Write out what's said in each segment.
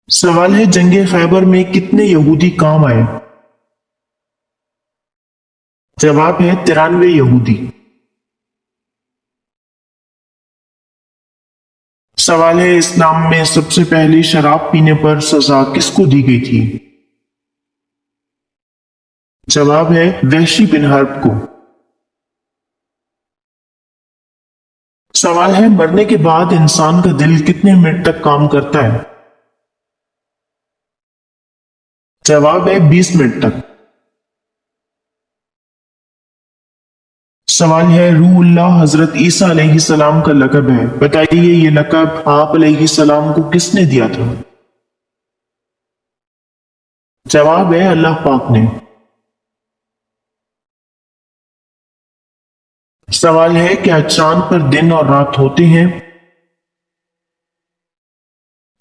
सवाल है जंग खैबर में कितने यहूदी काम आए। जवाब है 93 यहूदी। सवाल है इस्लाम में सबसे पहले शराब पीने पर सजा किसको दी गई थी। जवाब है वहशी बिन हर्ब को। सवाल है मरने के बाद इंसान का दिल कितने मिनट तक काम करता है। जवाब है 20 मिनट तक। सवाल है रूहुल्लाह हजरत ईसा अलैहिस्सलाम का लकब है, बताइए ये लकब आप अलैहिस्सलाम को किसने दिया था। जवाब है अल्लाह पाक ने। सवाल है क्या चांद पर दिन और रात होते हैं।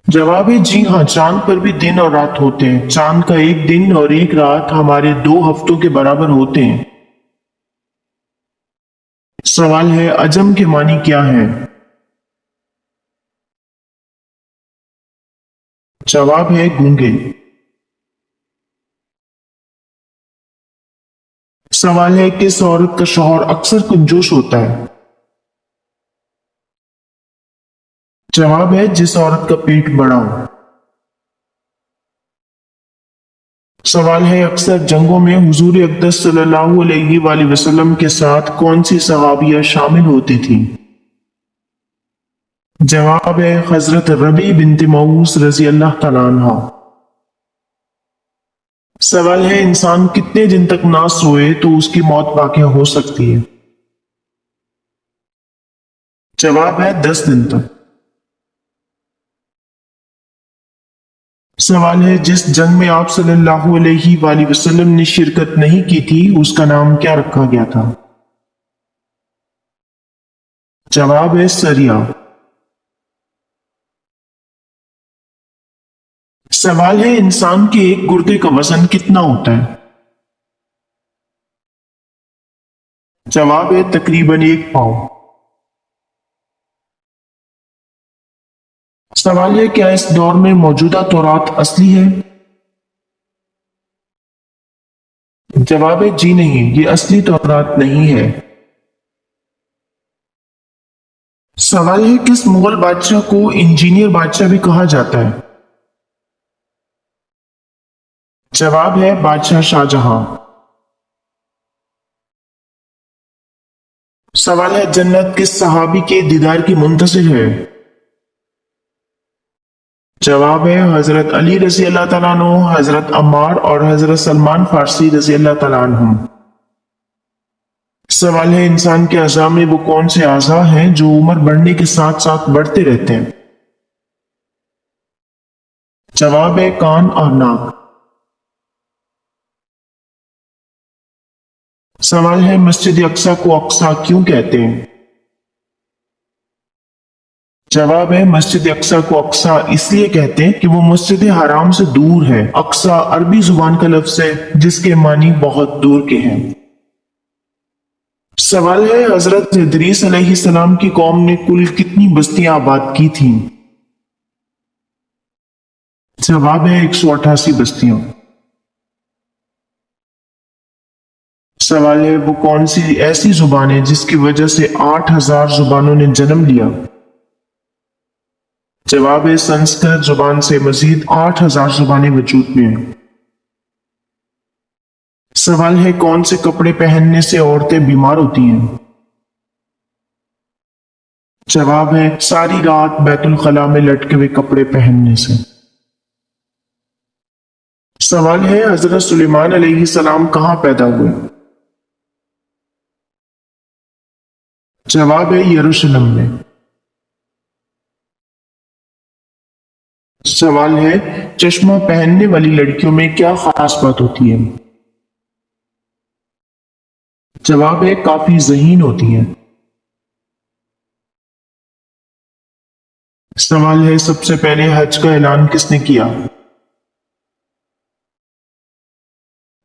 जवाब है जी हाँ, चांद पर भी दिन और रात होते हैं। चांद का एक दिन और एक रात हमारे 2 हफ्तों के बराबर होते हैं। सवाल है अजम के मानी क्या है। जवाब है गूंगे। सवाल है किस औरत का शौहर अक्सर कंजूस होता है। जवाब है जिस औरत का पेट बड़ा हो। सवाल है अक्सर जंगों में हुजूर अक़दस सल्लल्लाहु अलैहि वसल्लम के साथ कौन सी सहाबिया शामिल होती थी। जवाब है हजरत रबी बिनत मऊस रजी अल्लाह तआला अन्हा। सवाल है इंसान कितने दिन तक ना सोए तो उसकी मौत वाक़या हो सकती है। जवाब है 10 दिन तक। सवाल है जिस जंग में आप सल्लल्लाहु अलैहि वसल्लम ने शिरकत नहीं की थी उसका नाम क्या रखा गया था। जवाब है सरिया। सवाल है इंसान के एक गुर्दे का वजन कितना होता है। जवाब है तकरीबन 1 पाउंड। सवाल है क्या इस दौर में मौजूदा तौरात असली है। जवाब है जी नहीं, ये असली तौरात नहीं है। सवाल है किस मुगल बादशाह को इंजीनियर बादशाह भी कहा जाता है। जवाब है बादशाह शाहजहां। सवाल है जन्नत किस सहाबी के दीदार की मुंतजिर है। जवाब है हजरत अली रजी अल्लाह तआला अन्हु, हजरत अम्मार और हजरत सलमान फारसी रजी अल्लाह तआला अन्हुम। सवाल है इंसान के अज़ा में वो कौन से अज़ा हैं जो उम्र बढ़ने के साथ साथ बढ़ते रहते हैं। जवाब है कान और नाक। सवाल है मस्जिद अक्सा को अक्सा क्यों कहते हैं। जवाब है मस्जिद अक्सा को अक्सा इसलिए कहते हैं कि वो मस्जिद हराम से दूर है। अक्सा अरबी जुबान का लफ्ज है जिसके मानी बहुत दूर के हैं। सवाल है हजरत इदरीस अलैहिस्सलाम की कौम ने कुल कितनी बस्तियां आबाद की थीं। जवाब है 188 बस्तियां। सवाल है वो कौन सी ऐसी जुबान है जिसकी वजह से 8000 जुबानों ने जन्म लिया। जवाब है संस्कृत जुबान से मजीद 8000 जुबानें वजूद में हैं। सवाल है कौन से कपड़े पहनने से औरतें बीमार होती हैं। जवाब है सारी रात बैतुल खला में लटके हुए कपड़े पहनने से। सवाल है हजरत सुलेमान अलैहिस्सलाम कहां पैदा हुए। जवाब है यरूशलेम में। सवाल है चश्मा पहनने वाली लड़कियों में क्या खास बात होती है। जवाब है काफी ज़हीन होती हैं। सवाल है सबसे पहले हज का ऐलान किसने किया।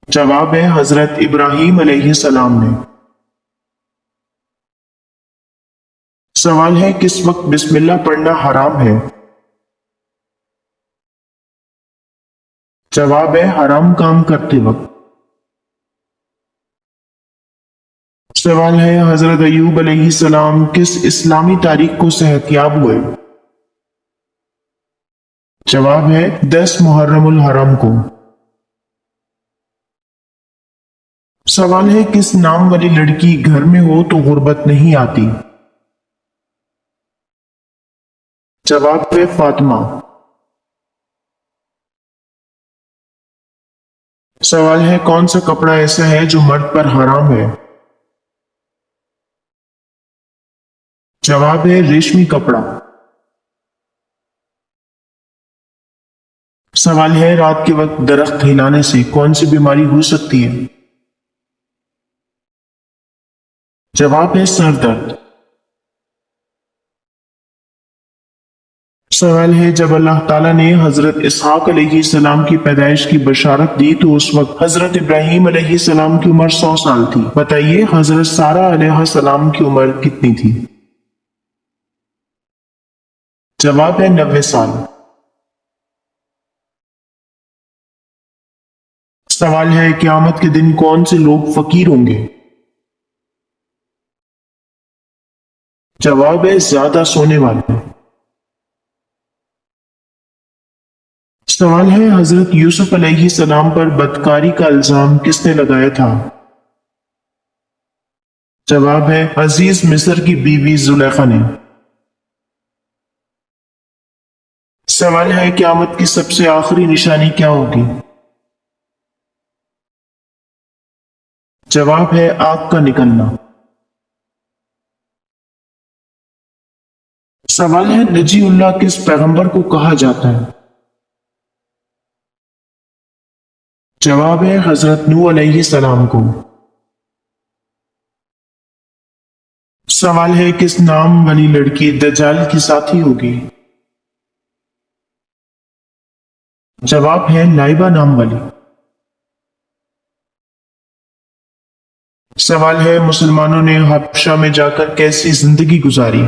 जवाब है हजरत इब्राहीम अलैहिस्सलाम ने। सवाल है किस वक्त बिस्मिल्लाह पढ़ना हराम है। जवाब है हराम काम करते वक्त। सवाल है हजरत अयूब अलैहिस्सलाम किस इस्लामी तारीख को सेहतयाब हुए? जवाब है 10 मुहर्रमुल हरम को। सवाल है किस नाम वाली लड़की घर में हो तो गुर्बत नहीं आती? जवाब है फातिमा। सवाल है कौन सा कपड़ा ऐसा है जो मर्द पर हराम है? जवाब है रेशमी कपड़ा। सवाल है रात के वक्त दरख्त हिलाने से कौन सी बीमारी हो सकती है? जवाब है सर दर्द। सवाल है जब अल्लाह ताला ने हजरत इसहाक अलैहिस्सलाम की पैदाइश की बशारत दी तो उस वक्त हजरत इब्राहिम अलैहिस्सलाम की उम्र 100 साल थी। बताइए हजरत सारा अलैहिस्सलाम की उम्र कितनी थी? जवाब है 90 साल। सवाल है क़यामत के दिन कौन से लोग फकीर होंगे? जवाब है ज्यादा सोने वाले। सवाल है हजरत यूसुफ अलैहिस्सलाम पर बदकारी का इल्जाम किसने लगाया था? जवाब है अजीज मिस्र की बीवी जुलेखा ने। सवाल है क़यामत की सबसे आखिरी निशानी क्या होगी? जवाब है आग का निकलना। सवाल है नजीउल्लाह किस पैगंबर को कहा जाता है? जवाब है हजरत नूह अलैहिस्सलाम को। सवाल है किस नाम वाली लड़की दज्जाल की साथी होगी? जवाब है लाइबा नाम वाली। सवाल है मुसलमानों ने हबशा में जाकर कैसी जिंदगी गुजारी?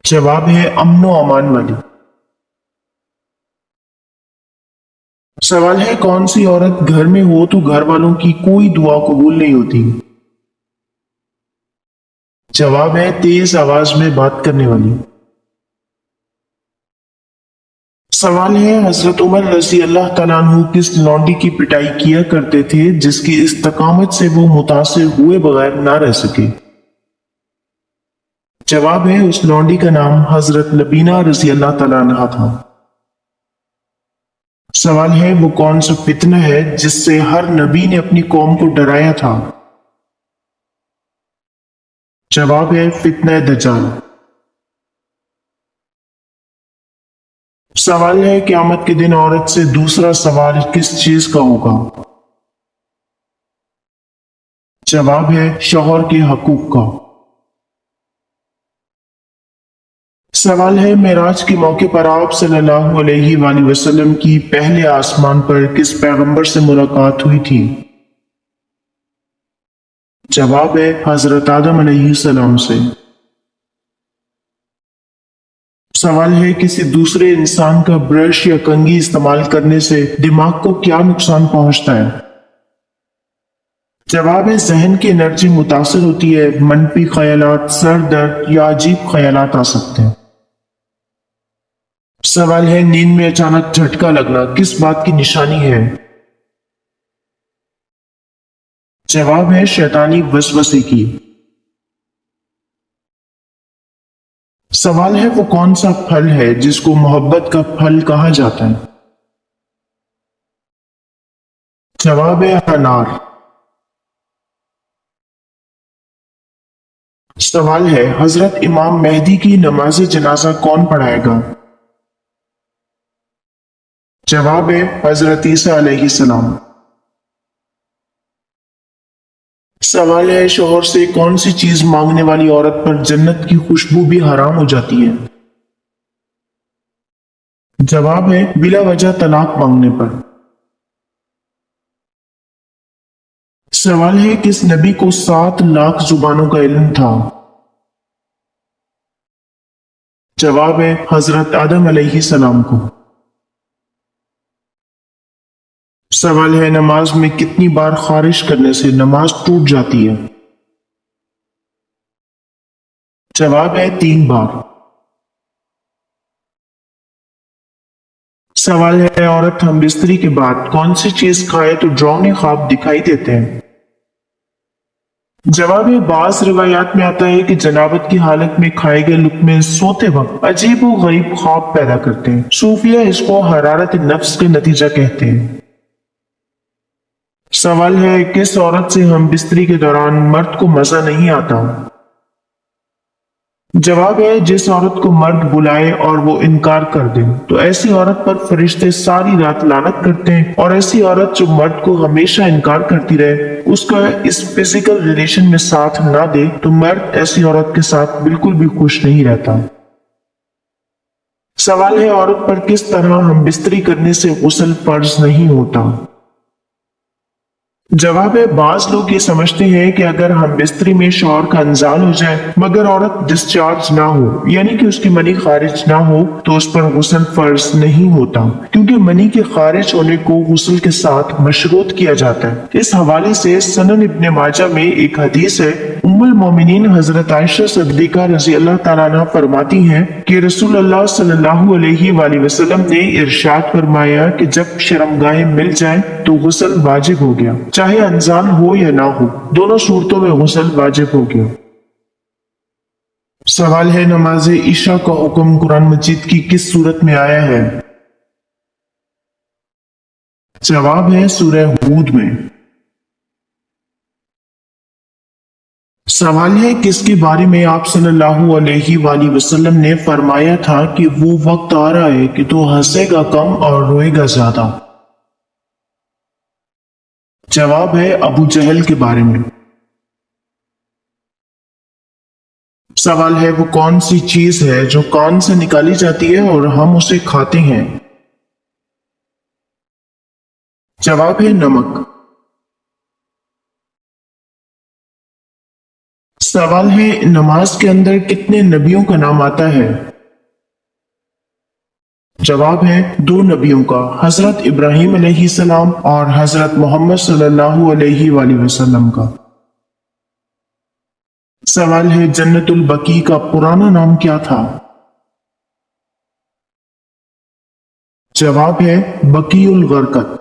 जवाब है अमनो अमान वाली। सवाल है कौन सी औरत घर में हो तो घर वालों की कोई दुआ कबूल नहीं होती? जवाब है तेज आवाज में बात करने वाली। सवाल है हजरत उमर रजी अल्लाह तआला अन्हु किस लौंडी की पिटाई किया करते थे जिसकी इस्तकामत से वो मुतासिर हुए बगैर ना रह सके? जवाब है उस लौंडी का नाम हजरत लबीना रजी अल्लाह तआला अन्हा था। सवाल है वो कौन सा फितना है जिससे हर नबी ने अपनी कौम को डराया था? जवाब है फितना दज्जाल। सवाल है क़यामत के दिन औरत से दूसरा सवाल किस चीज का होगा? जवाब है शौहर के हकूक का। सवाल है मेराज के मौके पर आप सल्लल्लाहु अलैहि वसल्लम की पहले आसमान पर किस पैगंबर से मुलाकात हुई थी? जवाब है हजरत आदम अलैहिस्सलाम से। सवाल है किसी दूसरे इंसान का ब्रश या कंघी इस्तेमाल करने से दिमाग को क्या नुकसान पहुंचता है? जवाब है जहन की एनर्जी मुतासर होती है, मनफी ख्यालात, सर दर्द या अजीब ख्यालात आ सकते हैं। सवाल है नींद में अचानक झटका लगना किस बात की निशानी है? जवाब है शैतानी वसवसे की। सवाल है वो कौन सा फल है जिसको मोहब्बत का फल कहा जाता है? जवाब है अनार। सवाल है हजरत इमाम मेहदी की नमाज जनाजा कौन पढ़ाएगा? जवाब है हजरत ईसा अलैहिस्सलाम। सवाल है शोहर से कौन सी चीज मांगने वाली औरत पर जन्नत की खुशबू भी हराम हो जाती है? जवाब है बिला वजह तलाक मांगने पर। सवाल है किस नबी को 7 लाख जुबानों का इल्म था? जवाब है हजरत आदम अलैहिस्सलाम को। سوال ہے نماز میں کتنی بار خارش کرنے سے نماز ٹوٹ جاتی ہے؟ جواب ہے 3 بار۔ سوال ہے عورت ہم بستری کے بعد کون سی چیز کھائے تو ڈراؤنے خواب دکھائی دیتے ہیں؟ جواب ہے بعض روایات میں آتا ہے کہ جنابت کی حالت میں کھائے گئے لقمے سوتے وقت عجیب و غریب خواب پیدا کرتے ہیں۔ صوفیہ اس کو حرارت نفس کے نتیجہ کہتے ہیں۔ سوال ہے کس عورت سے ہم بستری کے دوران مرد کو مزہ نہیں آتا؟ جواب ہے جس عورت کو مرد بلائے اور وہ انکار کر دے تو ایسی عورت پر فرشتے ساری رات لعنت کرتے ہیں، اور ایسی عورت جو مرد کو ہمیشہ انکار کرتی رہے اس کا اس فزیکل ریلیشن میں ساتھ نہ دے تو مرد ایسی عورت کے ساتھ بالکل بھی خوش نہیں رہتا۔ سوال ہے عورت پر کس طرح ہم بستری کرنے سے غسل فرض نہیں ہوتا؟ جواب ہے بعض لوگ یہ سمجھتے ہیں کہ اگر ہم بستری میں شوہر کا انزال ہو جائے مگر عورت ڈسچارج نہ ہو یعنی کہ اس کی منی خارج نہ ہو تو اس پر غسل فرض نہیں ہوتا، کیونکہ منی کے خارج ہونے کو غسل کے ساتھ مشروط کیا جاتا ہے۔ اس حوالے سے سنن ابن ماجہ میں ایک حدیث ہے، ام المومنین حضرت عائشہ صدیقہ رضی اللہ تعالیٰ عنہ فرماتی ہیں کہ رسول اللہ صلی اللہ علیہ وآلہ وسلم نے ارشاد فرمایا کہ جب شرمگاہیں مل جائیں تو غسل واجب ہو گیا، چاہے انزال ہو یا نہ ہو، دونوں صورتوں میں غسل واجب ہو گیا۔ سوال ہے نماز عشاء کا حکم قرآن مجید کی کس سورت میں آیا ہے؟ جواب ہے سورہ ہود میں۔ سوال ہے کس کے بارے میں آپ صلی اللہ علیہ وآلہ وسلم نے فرمایا تھا کہ وہ وقت آ رہا ہے کہ تو ہنسے گا کم اور روئے گا زیادہ؟ جواب ہے ابو جہل کے بارے میں۔ سوال ہے وہ کون سی چیز ہے جو کان سے نکالی جاتی ہے اور ہم اسے کھاتے ہیں؟ جواب ہے نمک۔ سوال ہے نماز کے اندر کتنے نبیوں کا نام آتا ہے؟ جواب ہے 2 نبیوں کا، حضرت ابراہیم علیہ السلام اور حضرت محمد صلی اللہ علیہ وآلہ وسلم کا۔ سوال ہے جنت البقیع کا پرانا نام کیا تھا؟ جواب ہے بقیع الغرقد۔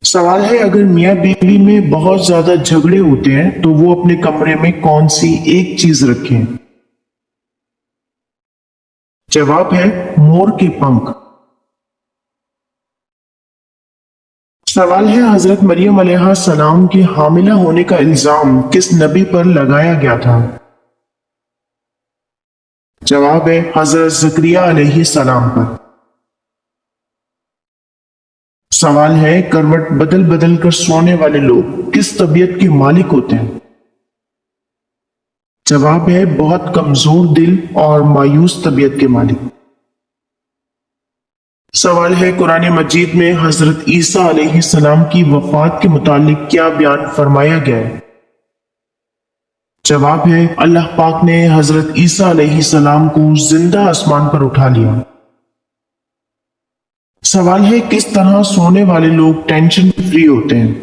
سوال ہے اگر میاں بیوی میں بہت زیادہ جھگڑے ہوتے ہیں تو وہ اپنے کمرے میں کون سی ایک چیز رکھیں؟ جواب ہے مور کے پنکھ۔ سوال ہے حضرت مریم علیہ السلام کے حاملہ ہونے کا الزام کس نبی پر لگایا گیا تھا؟ جواب ہے حضرت زکریا علیہ السلام پر۔ سوال ہے کروٹ بدل بدل کر سونے والے لوگ کس طبیعت کے مالک ہوتے ہیں؟ جواب ہے بہت کمزور دل اور مایوس طبیعت کے مالک۔ سوال ہے قرآن مجید میں حضرت عیسیٰ علیہ السلام کی وفات کے متعلق کیا بیان فرمایا گیا ہے؟ جواب ہے اللہ پاک نے حضرت عیسیٰ علیہ السلام کو زندہ آسمان پر اٹھا لیا۔ سوال ہے کس طرح سونے والے لوگ ٹینشن فری ہوتے ہیں؟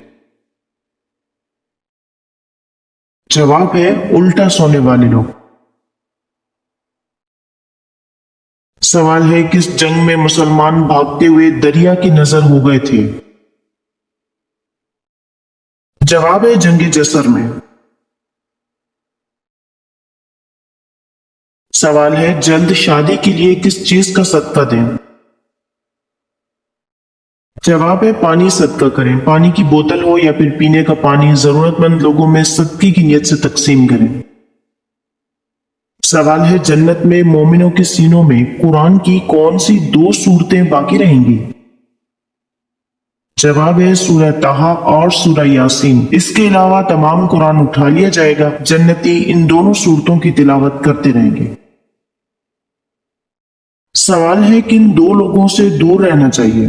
جواب ہے الٹا سونے والے لوگ۔ سوال ہے کس جنگ میں مسلمان بھاگتے ہوئے دریا کی نظر ہو گئے تھے؟ جواب ہے جنگ جسر میں۔ سوال ہے جلد شادی کے لیے کس چیز کا صدقہ دیں؟ جواب ہے پانی صدقہ کریں، پانی کی بوتل ہو یا پھر پینے کا پانی ضرورت مند لوگوں میں صدقے کی نیت سے تقسیم کریں۔ سوال ہے جنت میں مومنوں کے سینوں میں قرآن کی کون سی 2 سورتیں باقی رہیں گی؟ جواب ہے سورہ طٰہٰ اور سورہ یاسین۔ اس کے علاوہ تمام قرآن اٹھا لیا جائے گا، جنتی ان دونوں سورتوں کی تلاوت کرتے رہیں گے۔ سوال ہے کن 2 لوگوں سے دور رہنا چاہیے؟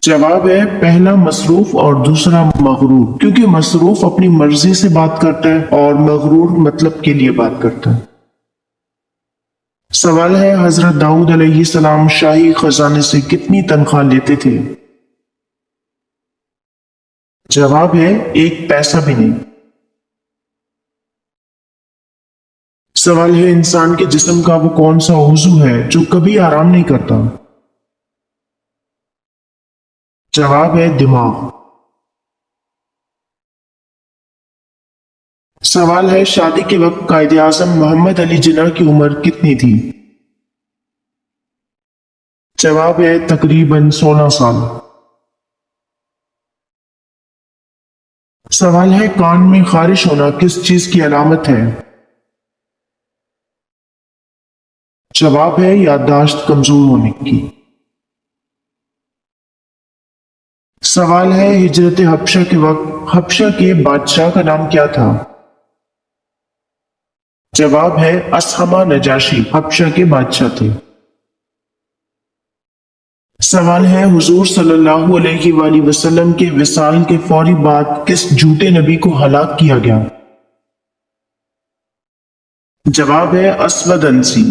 جواب ہے پہلا مصروف اور دوسرا مغرور، کیونکہ مصروف اپنی مرضی سے بات کرتا ہے اور مغرور مطلب کے لیے بات کرتا ہے۔ سوال ہے حضرت داؤد علیہ السلام شاہی خزانے سے کتنی تنخواہ لیتے تھے؟ جواب ہے 1 پیسہ بھی نہیں۔ سوال ہے انسان کے جسم کا وہ کون سا عضو ہے جو کبھی آرام نہیں کرتا؟ جواب ہے دماغ۔ سوال ہے شادی کے وقت قائد اعظم محمد علی جناح کی عمر کتنی تھی؟ جواب ہے تقریباً 16 سال۔ سوال ہے کان میں خارش ہونا کس چیز کی علامت ہے؟ جواب ہے یادداشت کمزور ہونے کی۔ سوال ہے ہجرت حبشہ کے وقت حبشہ کے بادشاہ کا نام کیا تھا؟ جواب ہے اسہمہ نجاشی حبشہ کے بادشاہ تھے۔ سوال ہے حضور صلی اللہ علیہ وآلہ وسلم کے وصال کے فوری بعد کس جھوٹے نبی کو ہلاک کیا گیا؟ جواب ہے اسود انسی۔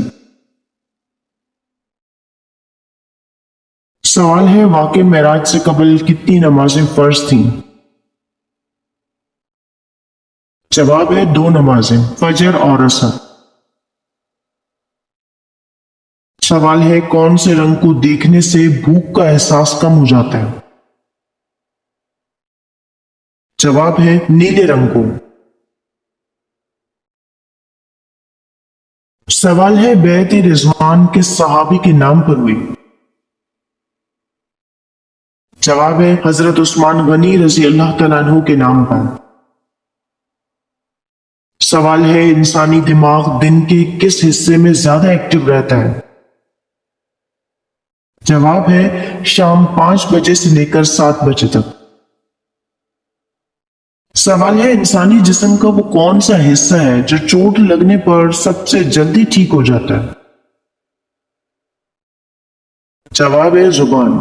سوال ہے واقع معراج سے قبل کتنی نمازیں فرض تھیں؟ جواب ہے 2 نمازیں، فجر اور عصر۔ سوال ہے کون سے رنگ کو دیکھنے سے بھوک کا احساس کم ہو جاتا ہے؟ جواب ہے نیلے رنگ کو۔ سوال ہے بیعت رضوان کس صحابی کے نام پر ہوئی؟ جواب ہے حضرت عثمان غنی رضی اللہ تعالیٰ عنہ کے نام پر۔ سوال ہے انسانی دماغ دن کے کس حصے میں زیادہ ایکٹیو رہتا ہے؟ جواب ہے شام 5 بجے سے لے کر 7 بجے تک۔ سوال ہے انسانی جسم کا وہ کون سا حصہ ہے جو چوٹ لگنے پر سب سے جلدی ٹھیک ہو جاتا ہے؟ جواب ہے زبان۔